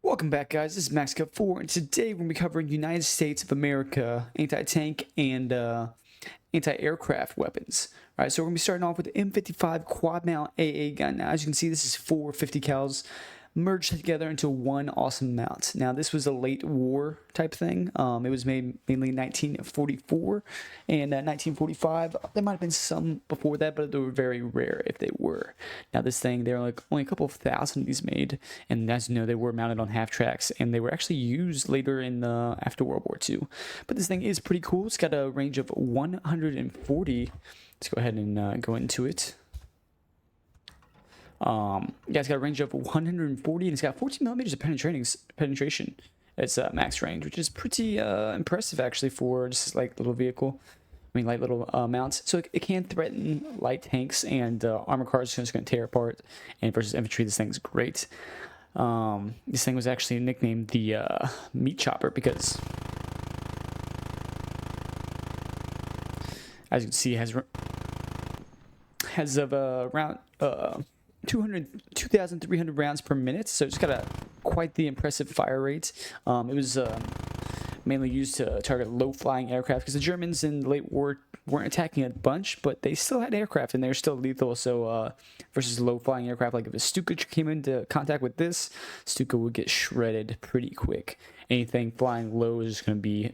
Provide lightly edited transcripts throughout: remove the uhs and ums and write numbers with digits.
Welcome back, guys. This is Max Cup 4, and today we're going to be covering United States of America anti-tank and anti-aircraft weapons. All right, so we're going to be starting off with the M55 quad mount AA gun. Now, as you can see, this is 4 50 cals merged together into one awesome mount. Now, this was a late war type thing. It was made mainly in 1944 and 1945. There might have been some before that, but they were very rare if they were. Now, this thing, there are like only a couple of thousand of these made, and as you know, they were mounted on half tracks, and they were actually used later in the after World War II. But this thing is pretty cool. It's got a range of 140. Let's go ahead and go into it. Yeah, it's got a range of 140, and it's got 14 millimeters of penetration. It's max range, which is pretty impressive actually for just like little vehicle. I mean, light little mounts. So it can threaten light tanks and armor cars. Just going to tear apart. And versus infantry, this thing's great. This thing was actually nicknamed the meat chopper because, as you can see, it has around 2,300 rounds per minute, so it's got quite the impressive fire rate. It was mainly used to target low-flying aircraft because the Germans in the late war weren't attacking a bunch, but they still had aircraft and they're still lethal. So versus low-flying aircraft, like if a Stuka came into contact with this, Stuka would get shredded pretty quick. Anything flying low is just going to be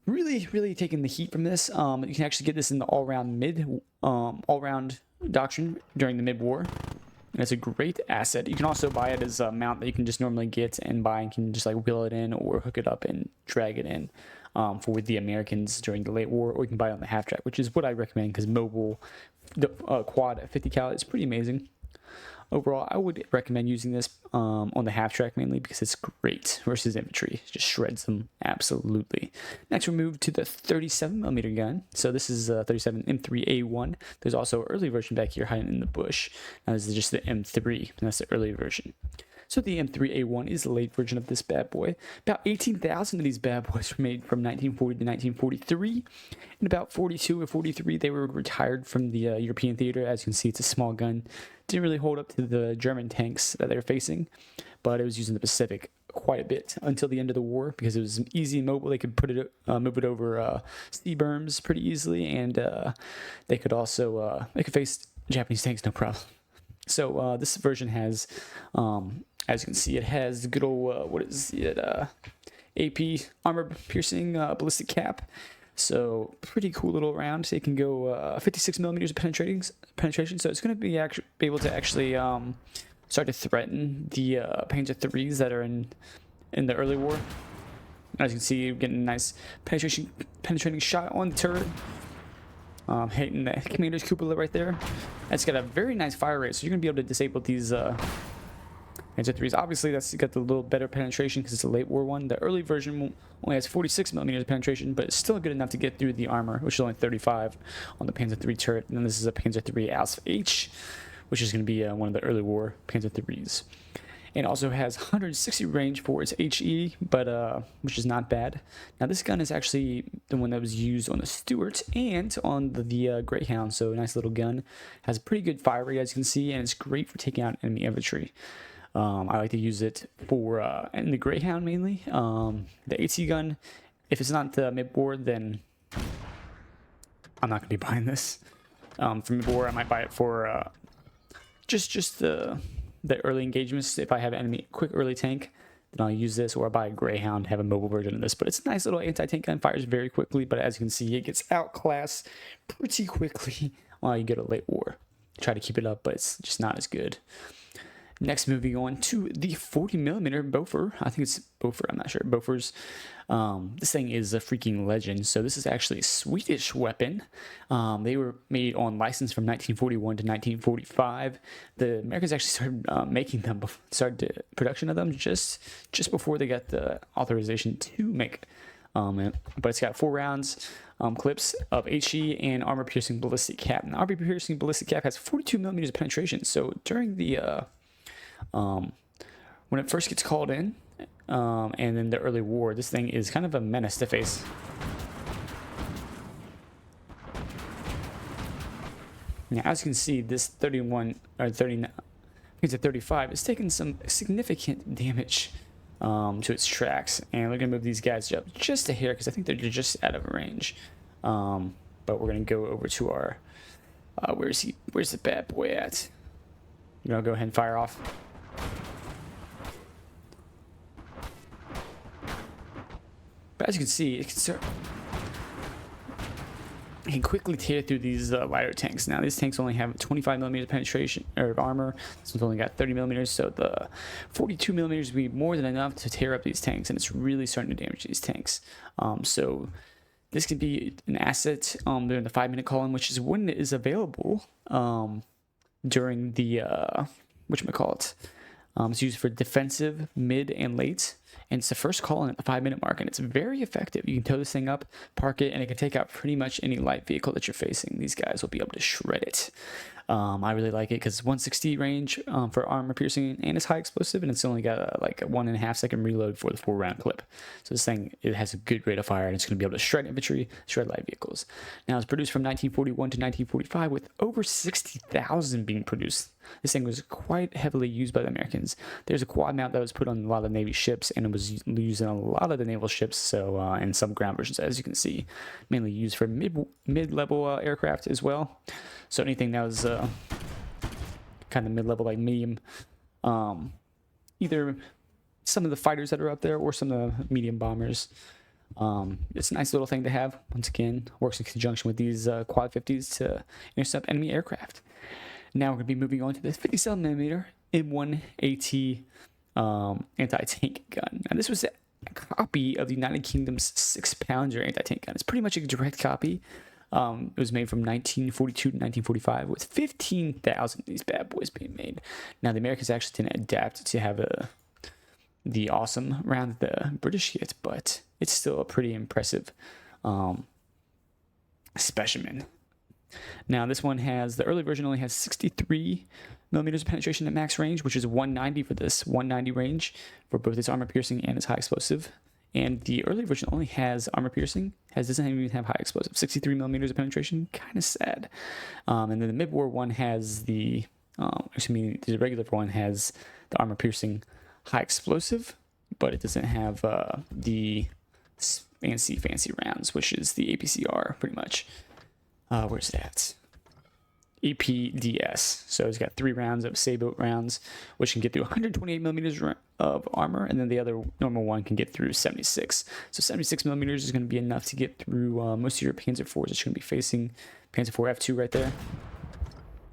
really taking the heat from this. You can actually get this in the all-round doctrine during the mid-war, and it's a great asset. You can also buy it as a mount that you can just normally get and buy, and can just like wheel it in or hook it up and drag it in for the Americans during the late war, or you can buy it on the half track, which is what I recommend because mobile quad at 50 cal is pretty amazing. Overall, I would recommend using this on the half track mainly because it's great versus infantry. It just shreds them absolutely. Next, we move to the 37mm gun. So this is 37 M3A1. There's also an early version back here hiding in the bush. Now this is just the M3, and that's the early version. So the M3A1 is the late version of this bad boy. About 18,000 of these bad boys were made from 1940 to 1943. And about 42 or 43, they were retired from the European theater. As you can see, it's a small gun. Didn't really hold up to the German tanks that they were facing, but it was used in the Pacific quite a bit until the end of the war because it was easy and mobile. They could put it, move it over sea berms pretty easily, and they could also face Japanese tanks no problem. So this version has, as you can see, it has the good old what is it? AP armor piercing ballistic cap. So pretty cool little round. It can go 56 millimeters of penetration. So it's going to be able to actually start to threaten the Panzer IIIs that are in the early war. As you can see, you're getting a nice penetrating shot on the turret. Hitting the commander's cupola right there. It's got a very nice fire rate, so you're going to be able to disable these Panzer IIIs. Obviously, that's got the little better penetration because it's a late war one. The early version only has 46 millimeters of penetration, but it's still good enough to get through the armor, which is only 35 on the Panzer III turret. And then this is a Panzer III Alpha H, which is going to be one of the early war Panzer IIIs. It also has 160 range for its HE, but which is not bad. Now this gun is actually the one that was used on the Stuart and on the Greyhound, so a nice little gun. Has a pretty good fire rate, as you can see, and it's great for taking out enemy infantry. I like to use it for in the Greyhound mainly. The AT gun, if it's not the mid-bore, then I'm not going to be buying this. For mid-bore, I might buy it for just the early engagements. If I have an enemy quick early tank, then I'll use this, or I'll buy a Greyhound, have a mobile version of this. But it's a nice little anti-tank gun, fires very quickly, but as you can see, it gets outclassed pretty quickly while you get a late war. Try to keep it up, but it's just not as good. Next, moving on to the 40mm Bofors. I think it's Bofors, I'm not sure. Bofors. This thing is a freaking legend. So this is actually a Swedish weapon. They were made on license from 1941 to 1945. The Americans actually started making them, started production of them just before they got the authorization to make. But it's got 4 rounds. Clips of HE and armor-piercing ballistic cap. And the armor-piercing ballistic cap has 42 millimeters of penetration. So during the when it first gets called in, and in the early war, this thing is kind of a menace to face. Now, as you can see, this 31 or 39 It's at 35. It's taken some significant damage to its tracks, and we're gonna move these guys up just a hair because I think they're just out of range. But we're gonna go over to our where's the bad boy at? You know, go ahead and fire off. But as you can see, it can quickly tear through these lighter tanks. Now, these tanks only have 25 millimeters penetration or armor. This one's only got 30 millimeters, so the 42 millimeters would be more than enough to tear up these tanks, and it's really starting to damage these tanks. So this could be an asset during the 5-minute call-in, which is when it is available during the whatchamacallit. It's used for defensive, mid, and late. And it's the first call-in at the 5-minute mark, and it's very effective. You can tow this thing up, park it, and it can take out pretty much any light vehicle that you're facing. These guys will be able to shred it. I really like it because it's 160 range for armor piercing, and it's high explosive, and it's only got like a 1.5 second reload for the 4-round clip. So this thing, it has a good rate of fire, and it's going to be able to shred infantry, shred light vehicles. Now, it's produced from 1941 to 1945 with over 60,000 being produced. This thing was quite heavily used by the Americans. There's a quad mount that was put on a lot of Navy ships, and it was used in a lot of the naval ships, so and some ground versions, as you can see, mainly used for mid-level aircraft as well. So anything that was kind of mid-level, like medium, either some of the fighters that are up there or some of the medium bombers. It's a nice little thing to have. Once again, works in conjunction with these quad 50s to intercept enemy aircraft. Now we're going to be moving on to this 57mm M1 AT anti-tank gun. Now this was a copy of the United Kingdom's 6-pounder anti-tank gun. It's pretty much a direct copy. It was made from 1942 to 1945 with 15,000 of these bad boys being made. Now the Americans actually didn't adapt to have the awesome round that the British get, but it's still a pretty impressive specimen. Now this one has, the early version only has 63 millimeters of penetration at max range, which is 190 for this 190 range for both its armor piercing and its high explosive. And the early version only has armor piercing, doesn't even have high explosive. 63 millimeters of penetration, kind of sad. And then the mid-war one has the regular one has the armor piercing, high explosive, but it doesn't have the fancy rounds, which is the APCR pretty much. Where's that? APDS. So it's got 3 rounds of sailboat rounds, which can get through 128 millimeters of armor, and then the other normal one can get through 76. So 76 millimeters is going to be enough to get through most of your Panzer IVs that you're going to be facing. Panzer IV F2 right there.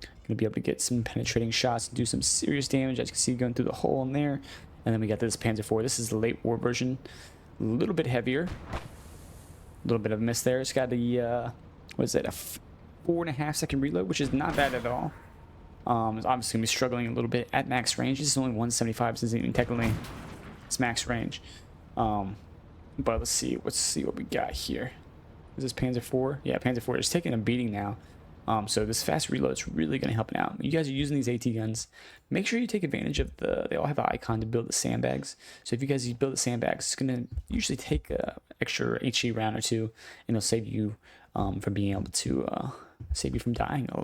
Going to be able to get some penetrating shots and do some serious damage, as you can see going through the hole in there. And then we got this Panzer IV. This is the late war version, a little bit heavier, a little bit of a miss there. It's got the what is it, a 4.5 second reload, which is not bad at all. It's obviously going to be struggling a little bit at max range. This is only 175, so it's even technically it's max range. But let's see what we got here. Is this Panzer IV? Yeah, Panzer IV is taking a beating now. So this fast reload is really going to help it out. You guys are using these AT guns. Make sure you take advantage of they all have an icon to build the sandbags. So if you guys build the sandbags, it's going to usually take an extra HE round or two, and it'll save you from being able to save you from dying a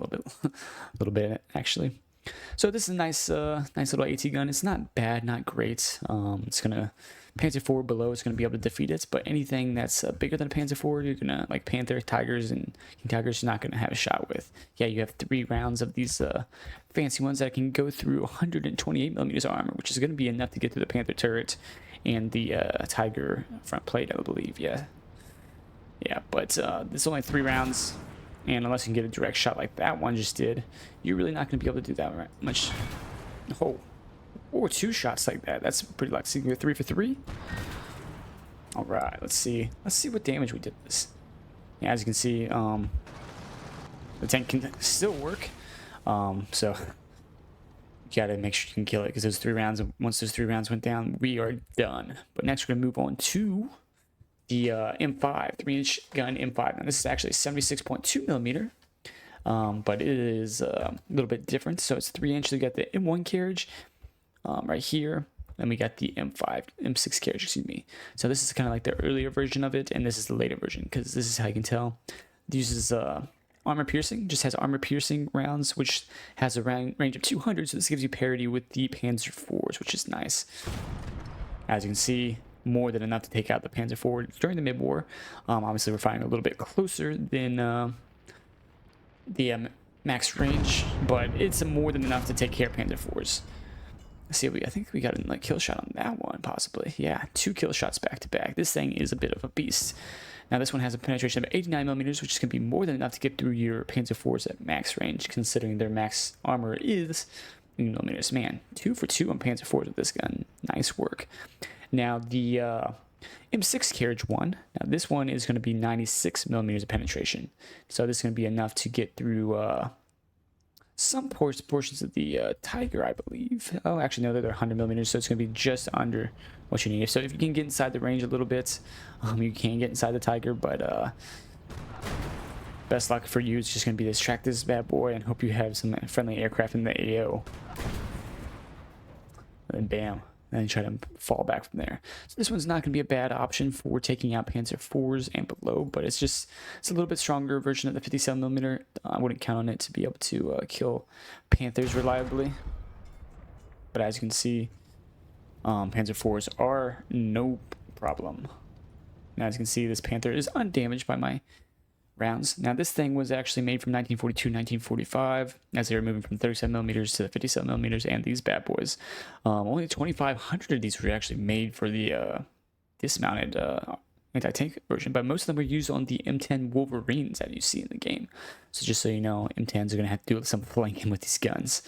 little bit actually. So this is a nice little AT gun. It's not bad, not great. It's gonna Panzer IV below. It's gonna be able to defeat it, but anything that's bigger than a Panzer IV, you're gonna like Panther, Tigers, and King Tigers. You're not gonna have a shot with. Yeah, you have 3 rounds of these fancy ones that can go through 128 millimeters of armor, which is gonna be enough to get through the Panther turret and the Tiger front plate, I believe. Yeah, but it's only 3 rounds. And unless you can get a direct shot like that one just did, you're really not going to be able to do that right much. Oh, or 2 shots like that. That's pretty lucky. So you can go 3 for 3. All right, let's see what damage we did this. Yeah, as you can see, the tank can still work. So you gotta make sure you can kill it because those 3 rounds. Once those 3 rounds went down, we are done. But next we're gonna move on to the M5 3-inch gun M5. Now this is actually 76.2 millimeter, but it is a little bit different. So it's 3-inch. We got the M1 carriage right here, and we got the M6 carriage. Excuse me. So this is kind of like the earlier version of it, and this is the later version because this is how you can tell. It uses armor piercing, just has armor piercing rounds, which has a range of 200, so this gives you parity with the Panzer IVs, which is nice. As you can see, more than enough to take out the Panzer IV during the mid-war. Obviously, we're firing a little bit closer than the max range, but it's more than enough to take care of Panzer IVs. Let's see, I think we got a kill shot on that one, possibly. Yeah, 2 kill shots back to back. This thing is a bit of a beast. Now, this one has a penetration of 89 millimeters, which is going to be more than enough to get through your Panzer IVs at max range, considering their max armor is millimeters. Man, 2 for 2 on Panzer IVs with this gun. Nice work. Now, the M6 carriage one. Now, this one is going to be 96 millimeters of penetration. So this is going to be enough to get through some portions of the Tiger, I believe. Oh, actually, no, they're 100 millimeters, so it's going to be just under what you need. So if you can get inside the range a little bit, you can get inside the Tiger, but best luck for you. It's just going to be to track this bad boy and hope you have some friendly aircraft in the AO. And then bam. And then try to fall back from there. So this one's not going to be a bad option for taking out Panzer IVs and below, but it's a little bit stronger version of the 57mm. I wouldn't count on it to be able to kill Panthers reliably. But as you can see, Panzer IVs are no problem. Now, as you can see, this Panther is undamaged by my rounds. Now, this thing was actually made from 1942, 1945, as they were moving from 37mm to 57mm and these bad boys. Only 2,500 of these were actually made for the dismounted anti-tank version, but most of them were used on the M10 Wolverines that you see in the game. So just so you know, M10s are going to have to do some flanking with these guns,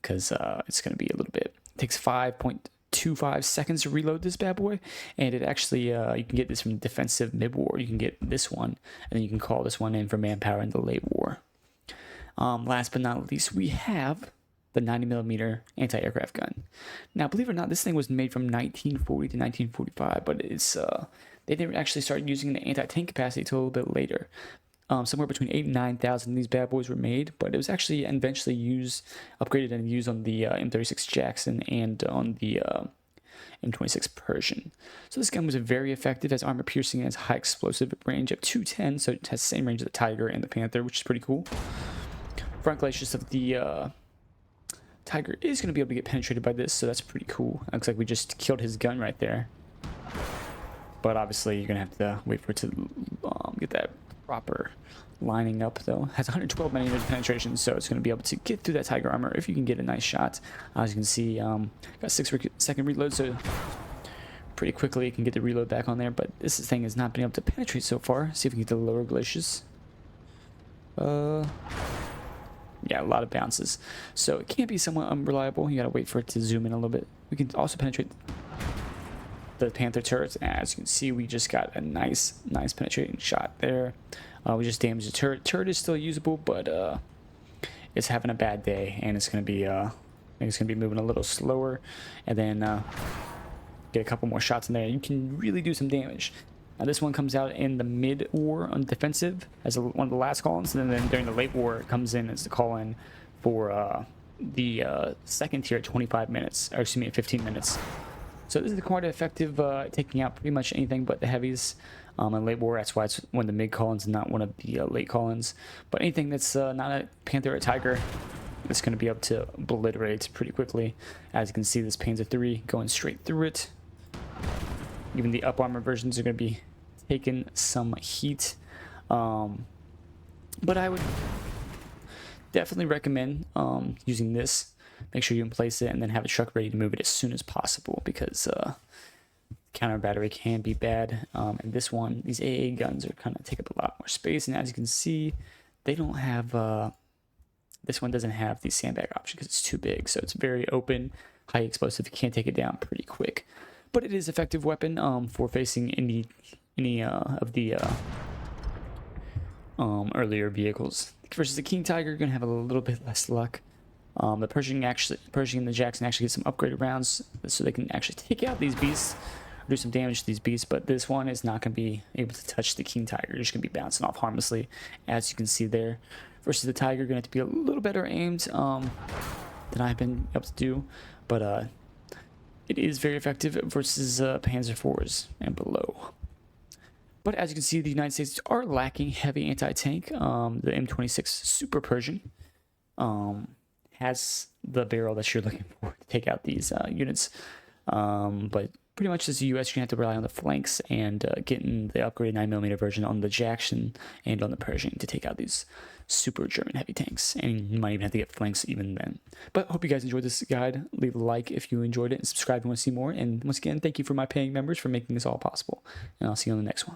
because it's going to be a little bit. It takes 5.25 seconds to reload this bad boy, and it actually you can get this from defensive mid-war. You can get this one, and then you can call this one in for manpower in the late war. Last but not least, we have the 90mm anti-aircraft gun. Now, believe it or not, this thing was made from 1940 to 1945, but it's they didn't actually start using the anti-tank capacity until a little bit later. Somewhere between 8,000 and 9,000 of these bad boys were made, but it was actually eventually upgraded and used on the M36 Jackson and on the M26 Persian. So this gun was very effective, has armor piercing and has high explosive range of 210, so it has the same range as the Tiger and the Panther, which is pretty cool. Front glacis of the Tiger is going to be able to get penetrated by this, so that's pretty cool. Looks like we just killed his gun right there. But obviously, you're going to have to wait for it to get that proper lining up, though. Has 112 millimeters penetration, so it's going to be able to get through that Tiger armor if you can get a nice shot. As you can see, got 6-second reload, so pretty quickly you can get the reload back on there. But this thing has not been able to penetrate so far. See if we can get the lower glacis. Yeah, a lot of bounces, so it can't be somewhat unreliable. You got to wait for it to zoom in a little bit. We can also penetrate the Panther turrets. As you can see, we just got a nice penetrating shot there. We just damaged the turret. Turret is still usable, but it's having a bad day, and it's gonna be I think it's gonna be moving a little slower, and then get a couple more shots in there. You can really do some damage. Now this one comes out in the mid-war on defensive as one of the last call-ins, and then during the late war it comes in as the call-in for the second tier at 25 minutes, or excuse me, at 15 minutes. So this is quite effective, taking out pretty much anything but the heavies. In late war, that's why it's one of the mid call-ins and not one of the late call-ins. But anything that's not a Panther or a Tiger, it's going to be able to obliterate pretty quickly. As you can see, this Panzer III going straight through it. Even the up armor versions are going to be taking some heat. But I would definitely recommend using this. Make sure you can place it and then have a truck ready to move it as soon as possible, because counter battery can be bad. And this one, these AA guns are kind of take up a lot more space, and as you can see, they don't have this one doesn't have the sandbag option because it's too big, so it's very open, high explosive. You can't take it down pretty quick, but it is an effective weapon for facing any of the earlier vehicles. Versus the King Tiger, you're gonna have a little bit less luck. The Pershing and the Jackson actually get some upgraded rounds, so they can actually take out these beasts, or do some damage to these beasts. But this one is not going to be able to touch the King Tiger. You're just going to be bouncing off harmlessly, as you can see there. Versus the Tiger, you're going to have to be a little better aimed than I've been able to do, but it is very effective versus Panzer IVs and below. But as you can see, the United States are lacking heavy anti-tank. The M26 Super Pershing has the barrel that you're looking for to take out these units. But pretty much as the U.S., you're going to have to rely on the flanks and getting the upgraded 9mm version on the Jackson and on the Pershing to take out these super German heavy tanks. And you might even have to get flanks even then. But hope you guys enjoyed this guide. Leave a like if you enjoyed it and subscribe if you want to see more. And once again, thank you for my paying members for making this all possible. And I'll see you on the next one.